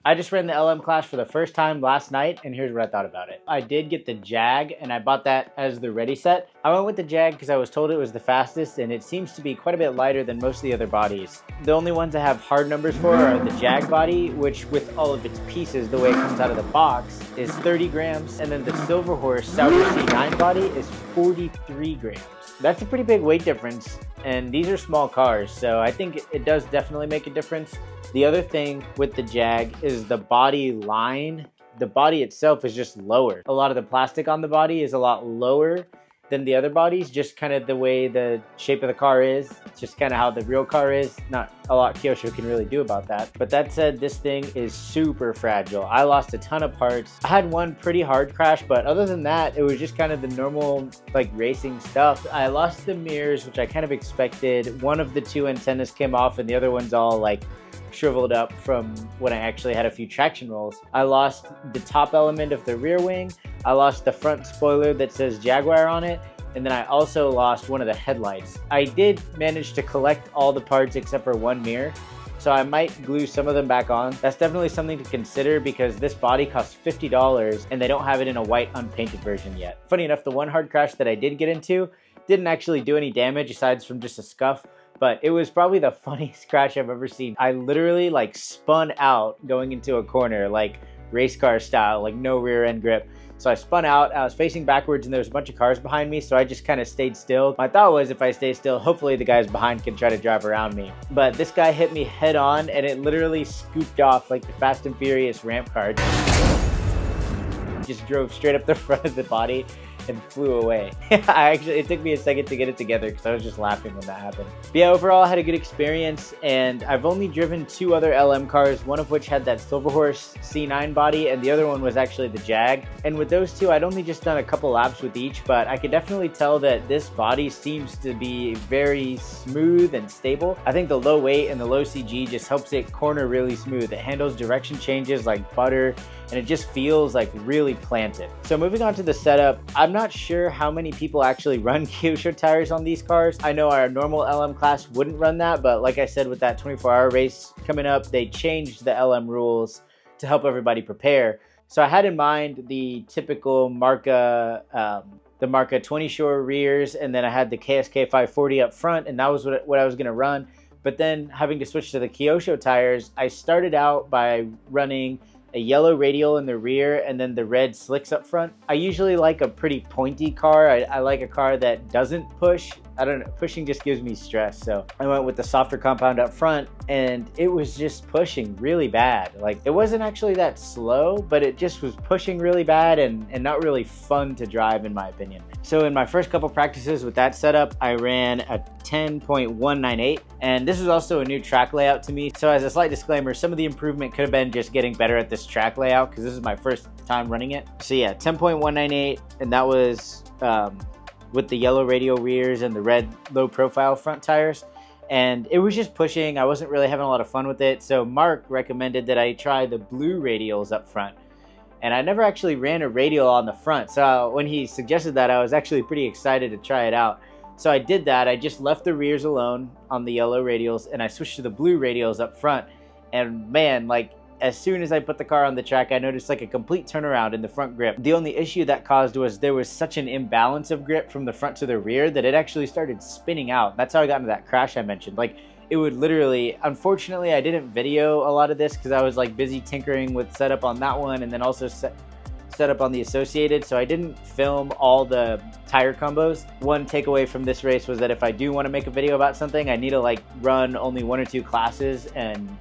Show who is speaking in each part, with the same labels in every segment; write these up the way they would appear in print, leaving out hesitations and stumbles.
Speaker 1: I just ran the LM class for the first time last night, and here's what I thought about it. I did get the Jag, and I bought that as the ready set. I went with the Jag because I was told it was the fastest, and it seems to be quite a bit lighter than most of the other bodies. The only ones I have hard numbers for are the Jag body, which with all of its pieces, the way it comes out of the box, is 30 grams, and then the Silver Horse Saudi C9 body is 43 grams. That's a pretty big weight difference, and these are small cars, so I think it does definitely make a difference. The other thing with the Jag is the body line. The body itself is just lower. A lot of the plastic on the body is a lot lower than the other bodies, just kind of the way the shape of the car is. It's just kind of how the real car is. Not a lot Kyosho can really do about that. But that said, this thing is super fragile. I lost a ton of parts. I had one pretty hard crash, but other than that, it was just kind of the normal like racing stuff. I lost the mirrors, which I kind of expected. One of the two antennas came off and the other one's all like shriveled up from when I actually had a few traction rolls. I lost the top element of the rear wing. I lost the front spoiler that says Jaguar on it. And then I also lost one of the headlights. I did manage to collect all the parts except for one mirror, so I might glue some of them back on. That's definitely something to consider because this body costs $50 and they don't have it in a white unpainted version yet. Funny enough, the one hard crash that I did get into didn't actually do any damage aside from just a scuff, but it was probably the funniest crash I've ever seen. I literally like spun out going into a corner, like race car style, like no rear end grip. So I spun out, I was facing backwards and there was a bunch of cars behind me, so I just kind of stayed still. My thought was if I stay still, hopefully the guys behind can try to drive around me. But this guy hit me head on and it literally scooped off like the Fast and Furious ramp car. Just drove straight up the front of the body and flew away. It took me a second to get it together because I was just laughing when that happened. But yeah, overall I had a good experience, and I've only driven two other LM cars, one of which had that Silver Horse C9 body and the other one was actually the Jag. And with those two, I'd only just done a couple laps with each, but I could definitely tell that this body seems to be very smooth and stable. I think the low weight and the low CG just helps it corner really smooth. It handles direction changes like butter, and it just feels like really planted. So moving on to the setup, I'm not sure how many people actually run Kyosho tires on these cars. I know our normal LM class wouldn't run that, but like I said, with that 24-hour race coming up, they changed the LM rules to help everybody prepare. So I had in mind the typical Marka, the Marka 20 shore rears, and then I had the KSK 540 up front, and that was what I was gonna run. But then having to switch to the Kyosho tires, I started out by running a yellow radial in the rear and then the red slicks up front. I usually like a pretty pointy car. I like a car that doesn't push. I don't know, pushing just gives me stress. So I went with the softer compound up front and it was just pushing really bad. Like it wasn't actually that slow, but it just was pushing really bad and not really fun to drive in my opinion. So in my first couple practices with that setup, I ran a 10.198 and this was also a new track layout to me. So as a slight disclaimer, some of the improvement could have been just getting better at this track layout because this is my first time running it. So yeah, 10.198 and that was with the yellow radial rears and the red low profile front tires. And it was just pushing. I wasn't really having a lot of fun with it. So Mark recommended that I try the Blue Radials up front. And I never actually ran a radial on the front. So when he suggested that, I was actually pretty excited to try it out. So I did that. I just left the rears alone on the yellow radials and I switched to the blue radials up front. And man, like as soon as I put the car on the track, I noticed like a complete turnaround in the front grip. The only issue that caused was there was such an imbalance of grip from the front to the rear that it actually started spinning out. That's how I got into that crash I mentioned. Like it would literally, unfortunately I didn't video a lot of this because I was like busy tinkering with setup on that one and then also set up on the Associated, so I didn't film all the tire combos. One takeaway from this race was that if I do want to make a video about something, I need to like run only 1 or 2 classes, and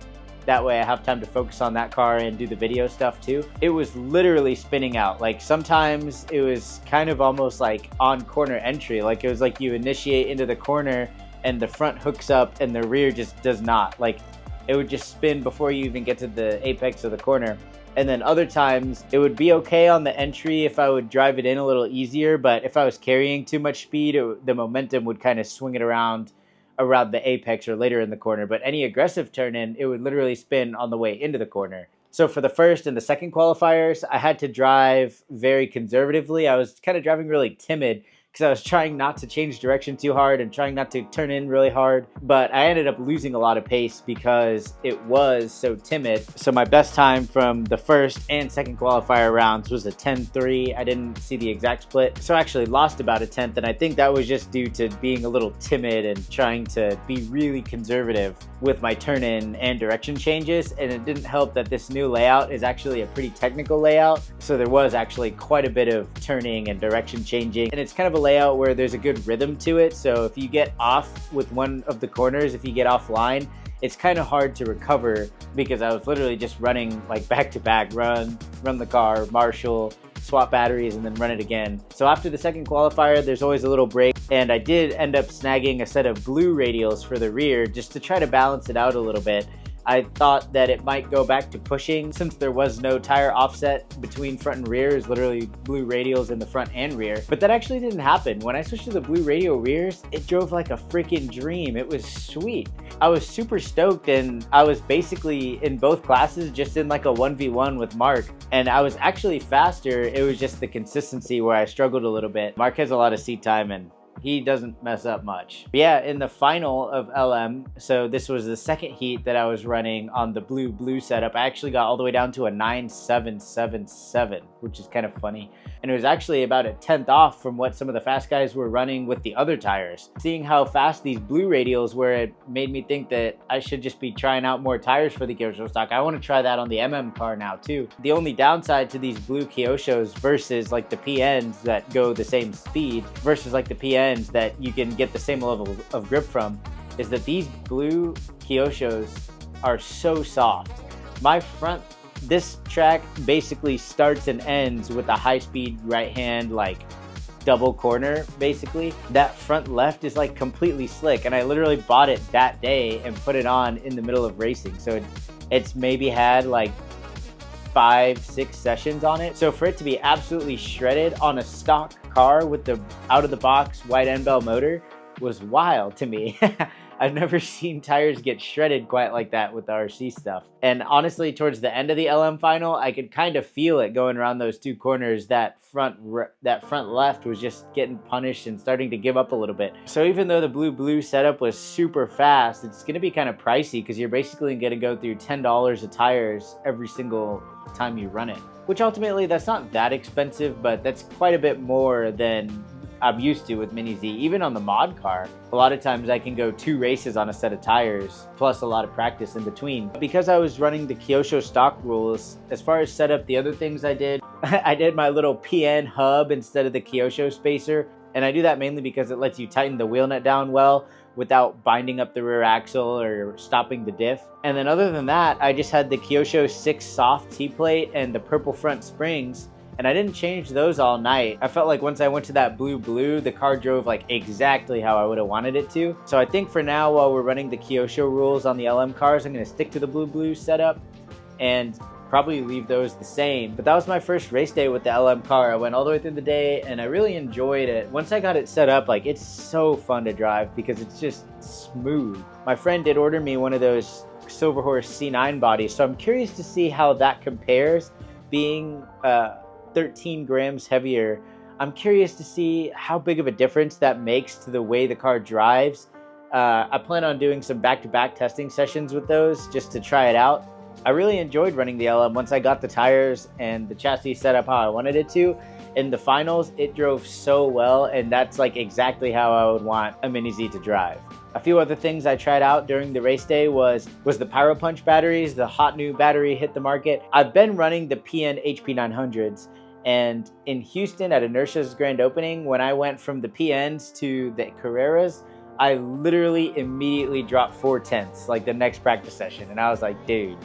Speaker 1: that way I have time to focus on that car and do the video stuff too. It was literally spinning out. Like sometimes it was kind of almost like on corner entry. Like it was like you initiate into the corner and the front hooks up and the rear just does not. Like it would just spin before you even get to the apex of the corner. And then other times it would be okay on the entry if I would drive it in a little easier, but if I was carrying too much speed, the momentum would kind of swing it around the apex or later in the corner. But any aggressive turn in, it would literally spin on the way into the corner. So for the first and the second qualifiers, I had to drive very conservatively. I was kind of driving really timid because I was trying not to change direction too hard and trying not to turn in really hard. But I ended up losing a lot of pace because it was so timid. So my best time from the first and second qualifier rounds was a 10.3. I didn't see the exact split, so I actually lost about a tenth, and I think that was just due to being a little timid and trying to be really conservative with my turn in and direction changes. And it didn't help that this new layout is actually a pretty technical layout, so there was actually quite a bit of turning and direction changing, and it's kind of a layout where there's a good rhythm to it. So if you get off with one of the corners, if you get offline, it's kind of hard to recover, because I was literally just running like back to back, run the car, marshal, swap batteries, and then run it again. So after the second qualifier, there's always a little break, and I did end up snagging a set of Blue Radials for the rear just to try to balance it out a little bit. I thought that it might go back to pushing since there was no tire offset between front and rear. It's literally Blue Radials in the front and rear, but that actually didn't happen. When I switched to the Blue Radial rears, it drove like a freaking dream. It was sweet. I was super stoked, and I was basically in both classes just in like a 1v1 with Mark, and I was actually faster. It was just the consistency where I struggled a little bit. Mark has a lot of seat time, and he doesn't mess up much. But yeah, in the final of LM, so this was the second heat that I was running on the blue setup, I actually got all the way down to a 9.777, which is kind of funny. And it was actually about a tenth off from what some of the fast guys were running with the other tires. Seeing how fast these Blue Radials were, it made me think that I should just be trying out more tires for the Kyosho stock. I want to try that on the MM car now too. The only downside to these blue Kyoshos versus like the PNs that go the same speed versus like the PNs that you can get the same level of grip from is that these blue Kyoshos are so soft. My front, this track basically starts and ends with a high-speed right-hand like double corner. Basically that front left is like completely slick, and I literally bought it that day and put it on in the middle of racing, so it's maybe had like 5-6 sessions on it. So for it to be absolutely shredded on a stock car with the out of the box wide end bell motor was wild to me. I've never seen tires get shredded quite like that with the RC stuff. And honestly, towards the end of the LM final, I could kind of feel it going around those two corners. That front left was just getting punished and starting to give up a little bit. So even though the blue setup was super fast, it's going to be kind of pricey because you're basically going to go through $10 of tires every single time you run it. Which ultimately, that's not that expensive, but that's quite a bit more than I'm used to with Mini Z. Even on the mod car, a lot of times I can go 2 races on a set of tires, plus a lot of practice in between. Because I was running the Kyosho stock rules, as far as setup, the other things I did, I did my little PN hub instead of the Kyosho spacer. And I do that mainly because it lets you tighten the wheel nut down well without binding up the rear axle or stopping the diff. And then other than that, I just had the Kyosho 6 soft T-plate and the purple front springs, and I didn't change those all night. I felt like once I went to that blue, the car drove like exactly how I would have wanted it to. So I think for now, while we're running the Kyosho rules on the LM cars, I'm gonna stick to the blue setup and probably leave those the same. But that was my first race day with the LM car. I went all the way through the day and I really enjoyed it. Once I got it set up, like it's so fun to drive because it's just smooth. My friend did order me one of those Silver Horse C9 bodies, so I'm curious to see how that compares, being 13 grams heavier. I'm curious to see how big of a difference that makes to the way the car drives. I plan on doing some back-to-back testing sessions with those just to try it out. I really enjoyed running the LM once I got the tires and the chassis set up how I wanted it to. In the finals, it drove so well, and that's like exactly how I would want a Mini Z to drive. A few other things I tried out during the race day was the Pyro Punch batteries. The hot new battery hit the market. I've been running the PN HP900s, and in Houston at Inertia's grand opening, when I went from the PNs to the Carreras, I literally immediately dropped 4/10 like the next practice session, and I was like, dude,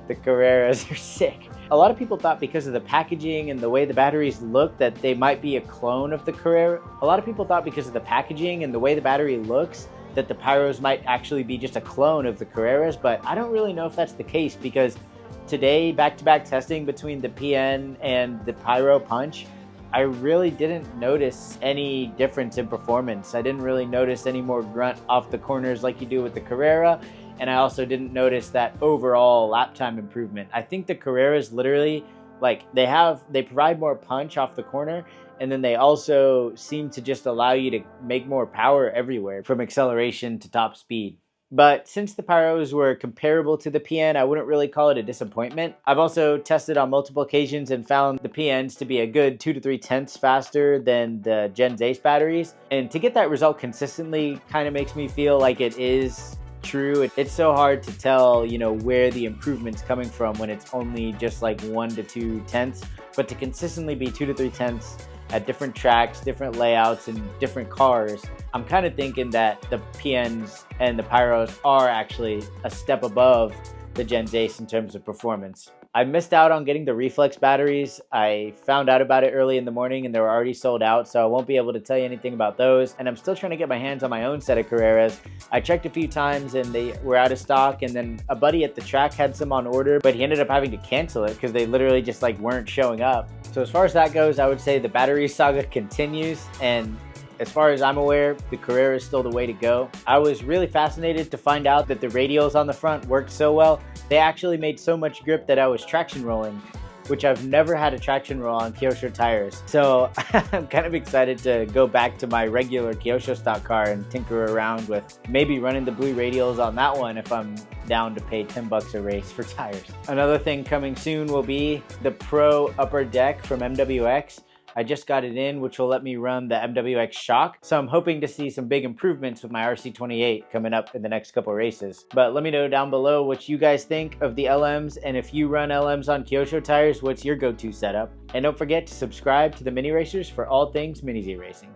Speaker 1: the Carreras are sick. A lot of people thought because of the packaging and the way the batteries look that they might be a clone of the Carrera. A lot of people thought because of the packaging and the way the battery looks that the Pyros might actually be just a clone of the Carreras, but I don't really know if that's the case because today, back-to-back testing between the PN and the Pyro Punch, I really didn't notice any difference in performance. I didn't really notice any more grunt off the corners like you do with the Carrera, and I also didn't notice that overall lap time improvement. I think the Carreras literally Like they provide more punch off the corner, and then they also seem to just allow you to make more power everywhere from acceleration to top speed. But since the Pyros were comparable to the PN, I wouldn't really call it a disappointment. I've also tested on multiple occasions and found the PNs to be a good 2 to 3 tenths faster than the Gen's Ace batteries. And to get that result consistently kind of makes me feel like it is true. It's so hard to tell, you know, where the improvement's coming from when it's only just like 1 to 2 tenths. But to consistently be 2 to 3 tenths at different tracks, different layouts, and different cars, I'm kind of thinking that the PNs and the Pyros are actually a step above the Gen's Ace in terms of performance. I missed out on getting the reflex batteries. I found out about it early in the morning and they were already sold out, so I won't be able to tell you anything about those. And I'm still trying to get my hands on my own set of Carreras. I checked a few times and they were out of stock, and then a buddy at the track had some on order, but he ended up having to cancel it because they literally just like weren't showing up. So as far as that goes, I would say the battery saga continues, and as far as I'm aware, the Carrera is still the way to go. I was really fascinated to find out that the radials on the front worked so well. They actually made so much grip that I was traction rolling, which I've never had a traction roll on Kyosho tires. So I'm kind of excited to go back to my regular Kyosho stock car and tinker around with maybe running the Blue Radials on that one if I'm down to pay 10 bucks a race for tires. Another thing coming soon will be the Pro upper deck from MWX. I just got it in, which will let me run the MWX shock. So I'm hoping to see some big improvements with my RC28 coming up in the next couple races. But let me know down below what you guys think of the LMs, and if you run LMs on Kyosho tires, what's your go-to setup? And don't forget to subscribe to the Mini Racers for all things Mini Z Racing.